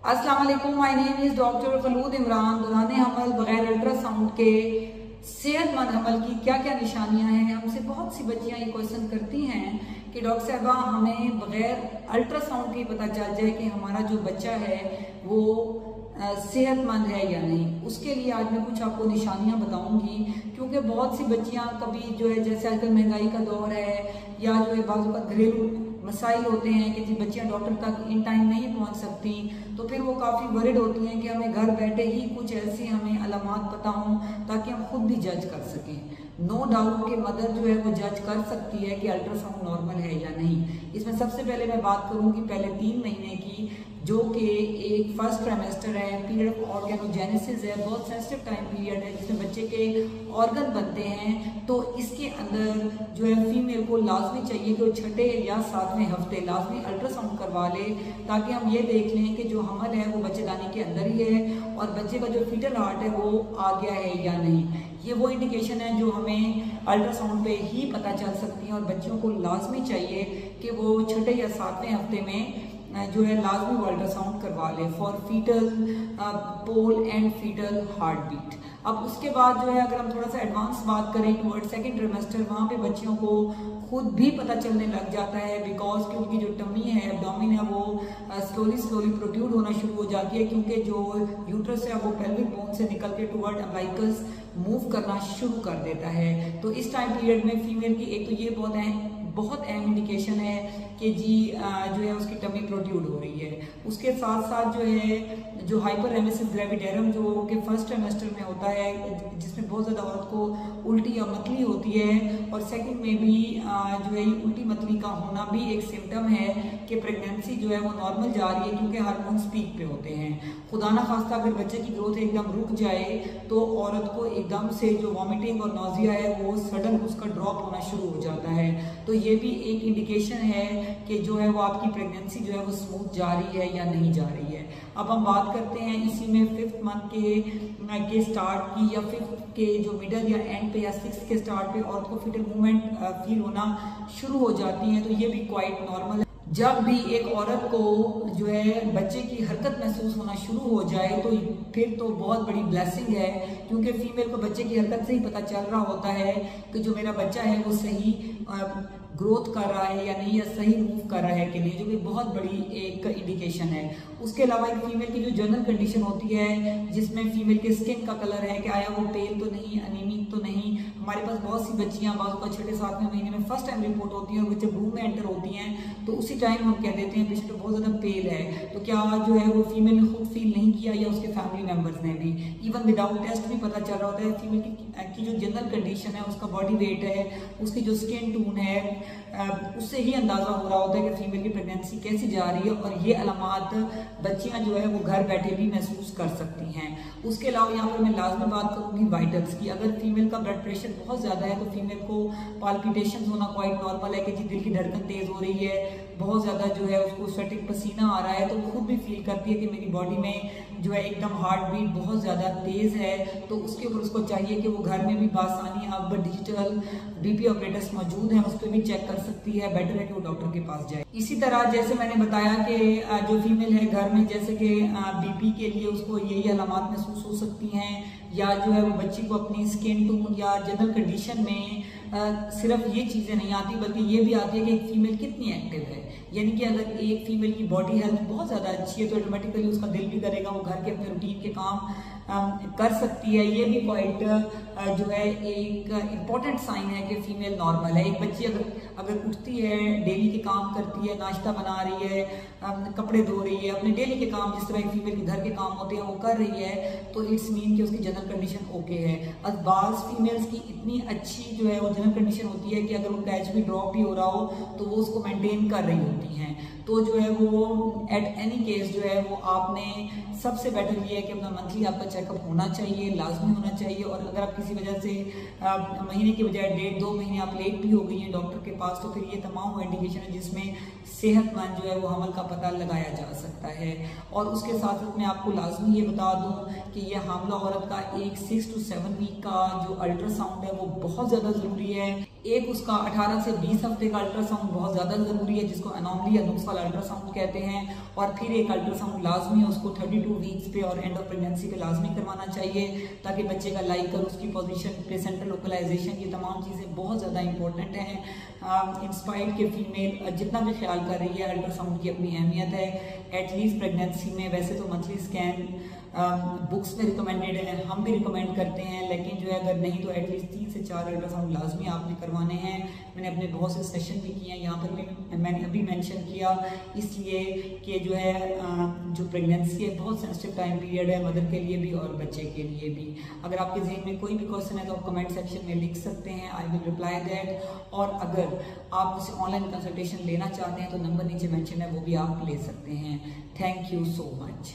अस्सलाम वालेकुम, my name is doctor Khalood Imran. दौरान हमल बगैर अल्ट्रासाउंड के सेहतमंद हमल की क्या क्या निशानियां हैं। हमसे बहुत सी बच्चियां ये क्वेश्चन करती हैं कि डॉक्टर साहबा हमें बगैर अल्ट्रासाउंड के पता चल जाए कि हमारा जो बच्चा है वो सेहतमंद है या नहीं। उसके लिए आज मैं कुछ आपको निशानियां बताऊंगी, क्योंकि बहुत सी बच्चियां कभी जो है जैसे आजकल महंगाई का दौर है या जो है बाजू का घरेलू मसाइल होते हैं कि जी बच्चियां डॉक्टर तक इन टाइम नहीं पहुंच सकती, तो फिर वो काफ़ी वरिड होती हैं कि हमें घर बैठे ही कुछ ऐसी हमें अलामात पता हों ताकि हम खुद भी जज कर सकें। नो डाउट कि मदर जो है वो जज कर सकती है कि अल्ट्रासाउंड नॉर्मल है या नहीं। इसमें सबसे पहले मैं बात करूंगी पहले 3 महीने की, जो कि एक फर्स्ट ट्राइमेस्टर है, पीरियड ऑफ ऑर्गेनोजेनेसिस है, बहुत सेंसिटिव टाइम पीरियड है जिसमें बच्चे के ऑर्गन बनते हैं। तो इसके अंदर जो है फीमेल को लाजमी चाहिए कि वो 6 या 7वें हफ्ते लाजमी अल्ट्रासाउंड करवा ले, ताकि हम ये देख लें कि जो हमल है वो बच्चेदानी के अंदर ही है और बच्चे का जो फीटल हार्ट है वो आ गया है या नहीं। ये वो इंडिकेशन है जो हमें अल्ट्रासाउंड पे ही पता चल सकती है और बच्चों को लाजमी चाहिए कि वो 6 या 7वें हफ्ते में जो है लाजमी वो अल्ट्रासाउंड करवा ले for fetal pole and fetal heart beat. अब उसके बाद जो है अगर हम थोड़ा सा एडवांस बात करें टुवर्ड सेकेंड ट्रिमेस्टर, वहाँ पे बच्चियों को खुद भी पता चलने लग जाता है, बिकॉज कि उनकी जो टमी है, एब्डोमेन है, वो स्लोली प्रोट्रूड होना शुरू हो जाती है, क्योंकि जो यूट्रस है वो पेल्विक बोन से निकल के टुवर्ड अम्बिलिकस मूव करना शुरू कर देता है। तो इस टाइम पीरियड में फीमेल की एक तो ये बहुत अहम इंडिकेशन है कि जी जो है उसकी टमी प्रोट्रूड हो रही है। उसके साथ साथ जो है जो हाइपरेमेसिस ग्रेविडेरम जो कि फर्स्ट ट्राइमेस्टर में होता है, जिसमें बहुत ज़्यादा औरत को उल्टी या मतली होती है, और सेकंड में भी जो है उल्टी मतली का होना भी एक सिम्टम है कि प्रेगनेंसी जो है वो नॉर्मल जा रही है, क्योंकि हार्मोन्स पीक पे होते हैं। खुदा ना खास्ता अगर बच्चे की ग्रोथ एकदम रुक जाए तो औरत को एकदम से जो वॉमिटिंग और नोजिया है वो सडन उसका ड्रॉप होना शुरू हो जाता है। तो ये भी एक इंडिकेशन है कि जो है वो आपकी प्रेगनेंसी जो है वो स्मूथ जा रही है या नहीं जा रही है। अब हम बात करते हैं इसी में 5th मंथ के स्टार्ट की, या 5th के जो मिडल या एंड पे या 6th के स्टार्ट पे औरत को फीटल मूवमेंट फील होना शुरू हो जाती है। तो ये भी क्वाइट नॉर्मल है। जब भी एक औरत को जो है बच्चे की हरकत महसूस होना शुरू हो जाए तो फिर तो बहुत बड़ी ब्लेसिंग है, क्योंकि फीमेल को बच्चे की हरकत से ही पता चल रहा होता है कि जो मेरा बच्चा है वो सही ग्रोथ कर रहा है या नहीं, या सही मूव कर रहा है कि नहीं, जो कि बहुत बड़ी एक इंडिकेशन है। उसके अलावा एक फीमेल की जो जनरल कंडीशन होती है जिसमें फीमेल के स्किन का कलर है कि आया वो पेल तो नहीं, अनीमिक तो नहीं। हमारे पास बहुत सी बच्चियां बाजू का 6-7वें महीने में फर्स्ट टाइम रिपोर्ट होती हैं और जब रूम में एंटर होती हैं तो उसी टाइम हम कह देते हैं पेशेंट तो बहुत ज़्यादा पेल है। तो क्या जो है वो फीमेल ने खुद फील नहीं किया या उसके फैमिली मेम्बर्स ने भी, इवन विदाउट टेस्ट भी पता चल रहा होता है फीमेल की जो जनरल कंडीशन है, उसका बॉडी वेट है, उसकी जो स्किन टून है, उससे ही अंदाजा हो रहा होता है कि फीमेल की प्रेगनेंसी कैसी जा रही है। और ये अलामात बच्चियां जो है वो घर बैठे भी महसूस कर सकती हैं। उसके अलावा यहाँ पर मैं लाजमी बात करूंगी वाइटल्स की। अगर फीमेल का ब्लड प्रेशर बहुत ज़्यादा है तो फीमेल को पाल्पिटेशन होना क्वाइट नॉर्मल है कि जी दिल की धड़कन तेज हो रही है, बहुत ज़्यादा जो है उसको स्वेटिंग पसीना आ रहा है, तो खुद भी फील करती है कि मेरी बॉडी में जो है एकदम हार्ट बीट बहुत ज़्यादा तेज़ है। तो उसके ऊपर उसको चाहिए कि वो घर में भी बासानी अब डिजिटल बीपी ऑपरेटर्स मौजूद हैं, उस पर भी चेक कर सकती है। बेटर है कि वो डॉक्टर के पास जाए। इसी तरह जैसे मैंने बताया कि जो फीमेल है घर में, जैसे कि बीपी के लिए उसको यही अलामात महसूस हो सकती हैं, या जो है वो बच्ची को अपनी स्किन टोन या जनरल कंडीशन में सिर्फ ये चीज़ें नहीं आती बल्कि ये भी आती है कि एक फीमेल कितनी एक्टिव है। यानी कि अगर एक फीमेल की बॉडी हेल्थ बहुत ज़्यादा अच्छी है तो ऑटोमेटिकली उसका दिल भी करेगा, वो घर के अपने रूटीन के काम कर सकती है। ये भी क्वाइट जो है एक इम्पॉर्टेंट साइन है कि फीमेल नॉर्मल है। एक बच्ची अगर उठती है, डेली के काम करती है, नाश्ता बना रही है, कपड़े धो रही है, अपने डेली के काम जिस तरह एक फीमेल के घर के काम होते हैं वो कर रही है, तो इट्स मीन कि उसकी जनरल कंडीशन ओके है। अब बाज़ फीमेल्स की इतनी अच्छी जो है वो जनरल कंडीशन होती है कि अगर उनका HB ड्रॉप भी हो रहा हो तो वो उसको मेंटेन कर रही होती हैं। तो जो है वो एट एनी केस जो है वो आपने सबसे बेटर ये है कि अपना मंथली आपका चेकअप होना चाहिए, लाजमी होना चाहिए। और अगर आप किसी वजह से महीने की बजाय 1.5-2 महीने आप लेट भी हो गई हैं डॉक्टर के पास, तो फिर ये तमाम वो इंडिकेशन है जिसमें सेहतमंद जो है वो हमल का पता लगाया जा सकता है। और उसके साथ साथ मैं आपको लाजमी ये बता दूं कि ये हामला औरत का एक 6 to 7 वीक का जो अल्ट्रासाउंड है वो बहुत ज़्यादा ज़रूरी है। एक उसका 18 से 20 हफ्ते का अल्ट्रासाउंड बहुत ज़्यादा ज़रूरी है, जिसको एनॉमली या नुक्स वाला अल्ट्रासाउंड कहते हैं। और फिर एक अल्ट्रासाउंड लाजमी है, उसको 32 वीक्स पे और एंड ऑफ प्रेगनेंसी पे लाजमी करवाना चाहिए, ताकि बच्चे का लाइकर, उसकी पोजीशन, प्लेसेंटल लोकलाइजेशन, ये तमाम चीज़ें बहुत ज़्यादा इंपॉर्टेंट हैं। इंस्पायर्ड के फीमेल जितना भी ख्याल कर रही है, अल्ट्रासाउंड की अपनी अहमियत है। एटलीस्ट प्रेगनेंसी में वैसे तो मंथली स्कैन बुक्स में रिकमेंडेड है, हम भी रिकमेंड करते हैं, लेकिन जो है अगर नहीं तो एटलीस्ट 3 से 4 अल्ट्रासाउंड लाजमी आपने करवाने हैं। मैंने अपने बहुत से सेशन भी किए हैं, यहाँ पर भी मैंने अभी मेंशन किया, इसलिए कि जो है जो प्रेगनेंसी है बहुत सेंसिटिव टाइम पीरियड है, मदर के लिए भी और बच्चे के लिए भी। अगर आपके जहन में कोई भी क्वेश्चन है तो आप कमेंट सेक्शन में लिख सकते हैं, आई विल रिप्लाई दैट। और अगर आप उसे ऑनलाइन कंसल्टेशन लेना चाहते हैं तो नंबर नीचे मेंशन है, वो भी आप ले सकते हैं। Thank you so much.